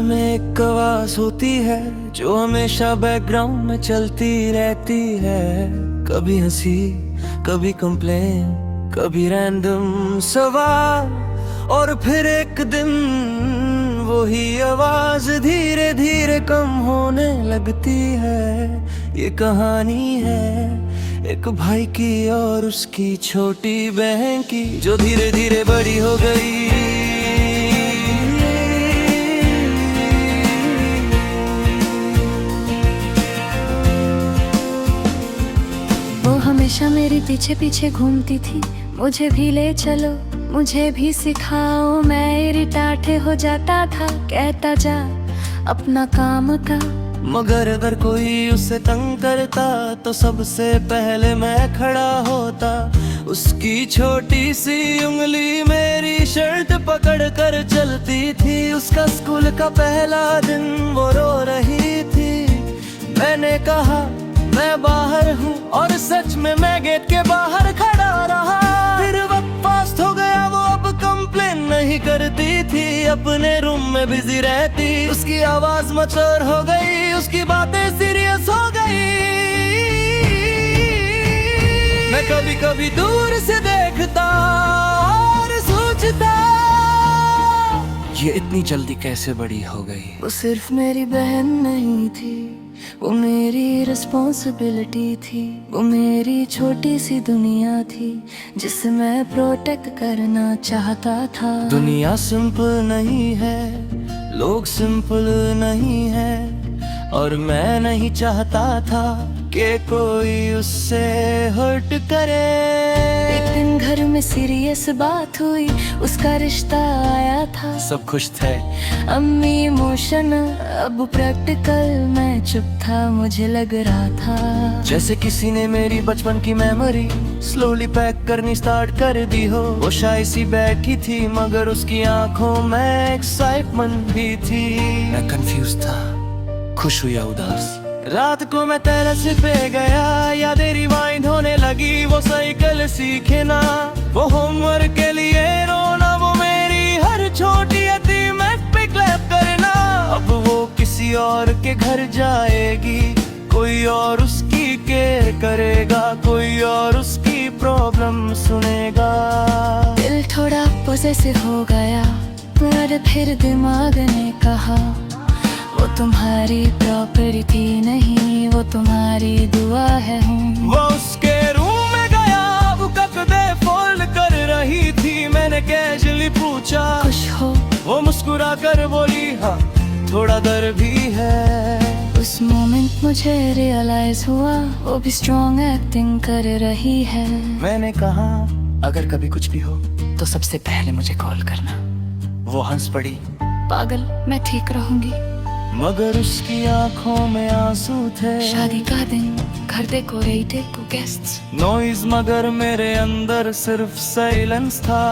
में एक आवाज होती है जो हमेशा बैकग्राउंड में चलती रहती है। कभी हंसी, कभी कंप्लेन, कभी रैंडम सवाल, और फिर एक दिन वही आवाज धीरे धीरे कम होने लगती है। ये कहानी है एक भाई की और उसकी छोटी बहन की, जो धीरे धीरे बड़ी हो गई। वो हमेशा मेरे पीछे पीछे घूमती थी, मुझे भी ले चलो, मुझे भी सिखाओ। मैं इरिटेट हो जाता था, कहता जा अपना काम का। मगर अगर कोई उसे तंग करता तो सबसे पहले मैं खड़ा होता। उसकी छोटी सी उंगली मेरी शर्ट पकड़ कर चलती थी। उसका स्कूल का पहला दिन वो रो रही थी। मैंने कहा मैं बाहर हूँ, और सच में मैं गेट के बाहर खड़ा रहा। फिर वक्त फास्ट हो गया, वो अब कंप्लेन नहीं करती थी, अपने रूम में बिजी रहती। उसकी आवाज मचर हो गई, उसकी बातें सीरियस हो गई। मैं कभी कभी दूर से देखता और सोचता, ये इतनी जल्दी कैसे बड़ी हो गई। वो सिर्फ मेरी बहन नहीं थी, वो मेरी रिस्पॉन्सिबिलिटी थी। वो मेरी छोटी सी दुनिया थी जिसे मैं प्रोटेक्ट करना चाहता था। दुनिया सिंपल नहीं है, लोग सिंपल नहीं है, और मैं नहीं चाहता था कि कोई उससे हर्ट करे। एक दिन घर में सीरियस बात हुई, उसका रिश्ता आया था। सब खुश थे, अम्मी इमोशनल, अब प्रैक्टिकल। मैं चुप था, मुझे लग रहा था जैसे किसी ने मेरी बचपन की मेमोरी स्लोली पैक करनी स्टार्ट कर दी हो। वो शाय सी बैठी थी, मगर उसकी आंखों में एक्साइटमेंट भी थी। मैं कंफ्यूज था, खुश हुआ उदास। रात को मैं टेरेस पे गया, यादें रिवाइंड होने लगी। वो साइकिल सीखे ना, वो होमवर्क के लिए रोना, वो मेरी हर छोटी अचीवमेंट पे क्लैप करना। अब वो किसी और के घर जाएगी, कोई और उसकी केयर करेगा, कोई और उसकी प्रॉब्लम सुनेगा। दिल थोड़ा पोसेसिव हो गया, पर फिर दिमाग ने कहा वो तुम्हारी प्रॉपर्टी नहीं, वो तुम्हारी दुआ है। वो उसके रूम में गया, वो कपड़े फोल्ड कर रही थी। मैंने कैजुअली पूछा खुश हो? वो मुस्कुरा कर बोली हाँ, थोड़ा डर भी है। उस मोमेंट मुझे रियलाइज हुआ वो भी स्ट्रॉन्ग एक्टिंग कर रही है। मैंने कहा अगर कभी कुछ भी हो तो सबसे पहले मुझे कॉल करना। वो हंस पड़ी, पागल, मैं ठीक रहूंगी। मगर उसकी आंखों में आंसू थे। शादी का दिन, घर डेकोरेटेड, को गेस्ट्स, नॉइज, मगर मेरे अंदर सिर्फ साइलेंस था।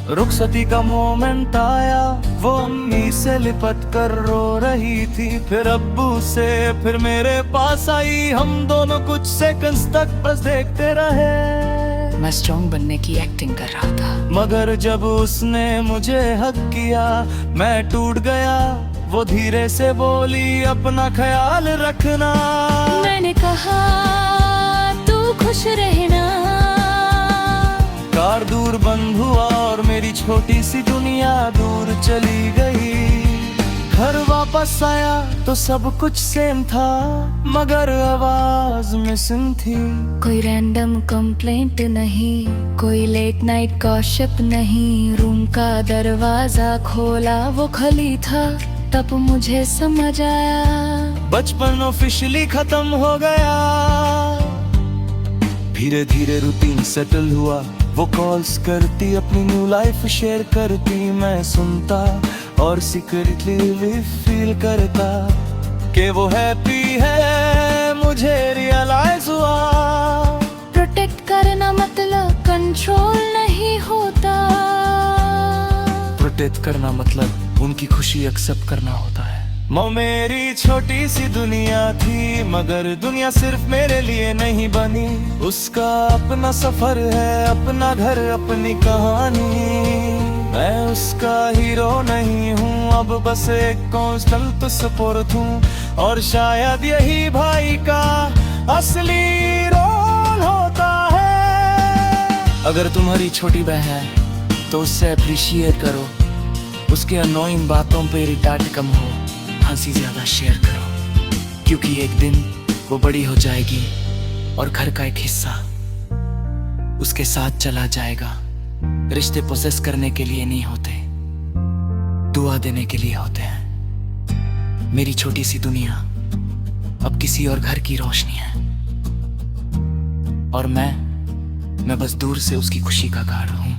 रुखसती का मोमेंट आया, वो अम्मी से लिपट कर रो रही थी। फिर अब्बू से, फिर मेरे पास आई। हम दोनों कुछ सेकंड्स तक बस देखते रहे। मैं स्ट्रॉन्ग बनने की एक्टिंग कर रहा था, मगर जब उसने मुझे हक किया मैं टूट गया। वो धीरे से बोली अपना ख्याल रखना। मैंने कहा तू खुश रहना। कार दूर बंद हुआ और मेरी छोटी सी दुनिया दूर चली गई। घर वापस आया तो सब कुछ सेम था, मगर आवाज मिसिंग थी। कोई रैंडम कंप्लेंट नहीं, कोई लेट नाइट गॉसिप नहीं। रूम का दरवाजा खोला, वो खाली था। तब मुझे समझ आया बचपन ऑफिशियली खत्म हो गया। धीरे धीरे रूटीन सेटल हुआ। वो कॉल्स करती, अपनी न्यू लाइफ शेयर करती। मैं सुनता और सीक्रेटली फील करता कि वो हैप्पी है। मुझे रियलाइज हुआ प्रोटेक्ट करना मतलब कंट्रोल नहीं होता। प्रोटेक्ट करना मतलब उनकी खुशी एक्सेप्ट करना होता है। वो मेरी छोटी सी दुनिया थी, मगर दुनिया सिर्फ मेरे लिए नहीं बनी। उसका अपना सफर है, अपना घर, अपनी कहानी। मैं उसका हीरो नहीं हूँ, अब बस एक कांस्टेंट सपोर्ट हूँ। और शायद यही भाई का असली रोल होता है। अगर तुम्हारी छोटी बहन है तो उससे अप्रिशिएट करो, उसके अनोइंग बातों पे रिटार्ट कम हो, हंसी ज्यादा शेयर करो, क्योंकि एक दिन वो बड़ी हो जाएगी और घर का एक हिस्सा उसके साथ चला जाएगा। रिश्ते प्रोसेस करने के लिए नहीं होते, दुआ देने के लिए होते हैं। मेरी छोटी सी दुनिया अब किसी और घर की रोशनी है, और मैं बस दूर से उसकी खुशी का गार्ड हूँ।